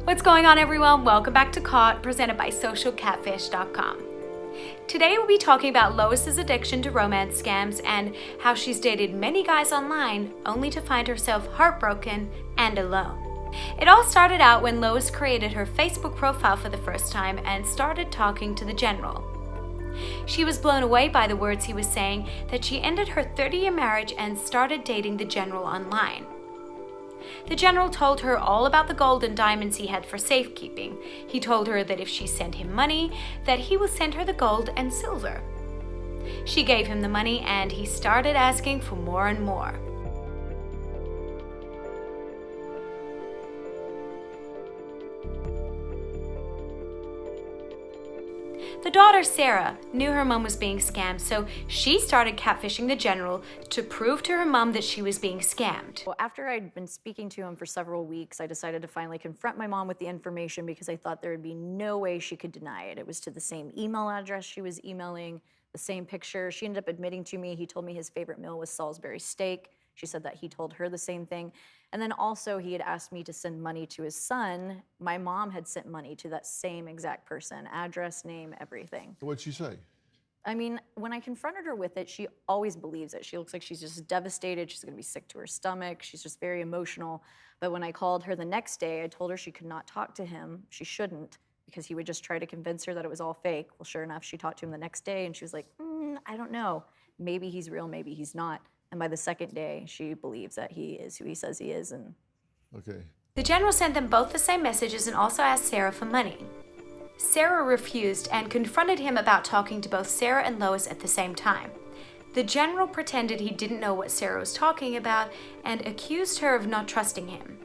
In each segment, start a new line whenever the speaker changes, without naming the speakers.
What's going on, everyone? Welcome back to Caught, presented by socialcatfish.com. Today we'll be talking about Lois's addiction to romance scams and how she's dated many guys online only to find herself heartbroken and alone. It all started out when Lois created her Facebook profile for the first time and started talking to the general. She was blown away by the words he was saying that she ended her 30-year marriage and started dating the general online. The general told her all about the gold and diamonds he had for safekeeping. He told her that if she sent him money, that he will send her the gold and silver. She gave him the money and he started asking for more and more. The daughter, Sarah, knew her mom was being scammed, so she started catfishing the general to prove to her mom that she was being scammed.
Well, after I'd been speaking to him for several weeks, I decided to finally confront my mom with the information because I thought there would be no way she could deny it. It was to the same email address she was emailing, the same picture. She ended up admitting to me. He told me his favorite meal was Salisbury steak. She said that he told her the same thing. And then also he had asked me to send money to his son. My mom had sent money to that same exact person, address, name, everything.
What'd she say?
I mean, when I confronted her with it, she always believes it. She looks like she's just devastated. She's gonna be sick to her stomach. She's just very emotional. But when I called her the next day, I told her she could not talk to him. She shouldn't, because he would just try to convince her that it was all fake. Well, sure enough, she talked to him the next day and she was like, I don't know. Maybe he's real, maybe he's not. And by the second day, she believes that he is who he says he is. And
Okay.
The general sent them both the same messages and also asked Sarah for money. Sarah refused and confronted him about talking to both Sarah and Lois at the same time. The general pretended he didn't know what Sarah was talking about and accused her of not trusting him.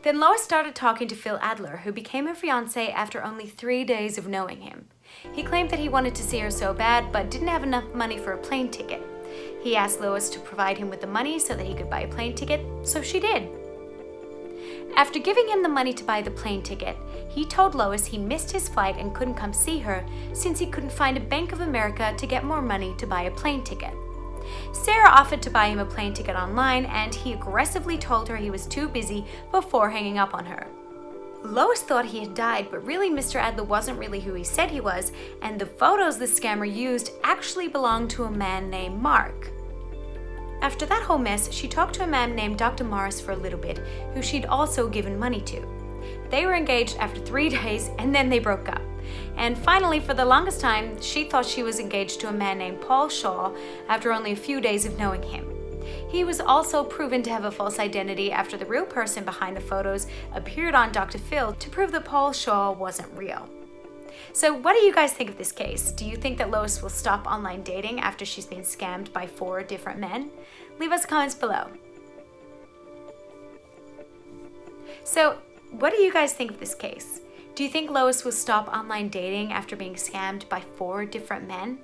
Then Lois started talking to Phil Adler, who became her fiancé after only 3 days of knowing him. He claimed that he wanted to see her so bad but didn't have enough money for a plane ticket. He asked Lois to provide him with the money so that he could buy a plane ticket, so she did. After giving him the money to buy the plane ticket, he told Lois he missed his flight and couldn't come see her since he couldn't find a Bank of America to get more money to buy a plane ticket. Sarah offered to buy him a plane ticket online, and he aggressively told her he was too busy before hanging up on her. Lois thought he had died, but really Mr. Adler wasn't really who he said he was, and the photos the scammer used actually belonged to a man named Mark. After that whole mess, she talked to a man named Dr. Morris for a little bit, who she'd also given money to. They were engaged after 3 days, and then they broke up. And finally, for the longest time, she thought she was engaged to a man named Paul Shaw after only a few days of knowing him. He was also proven to have a false identity after the real person behind the photos appeared on Dr. Phil to prove that Paul Shaw wasn't real. So what do you guys think of this case? Do you think that Lois will stop online dating after she's been scammed by 4 different men? Leave us comments below. So what do you guys think of this case? Do you think Lois will stop online dating after being scammed by 4 different men?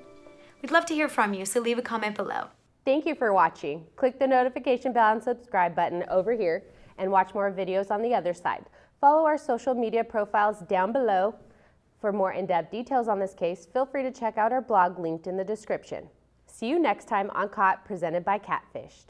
We'd love to hear from you, so leave a comment below.
Thank you for watching. Click the notification bell and subscribe button over here and watch more videos on the other side. Follow our social media profiles down below. For more in-depth details on this case, feel free to check out our blog linked in the description. See you next time on Caught, presented by Catfished.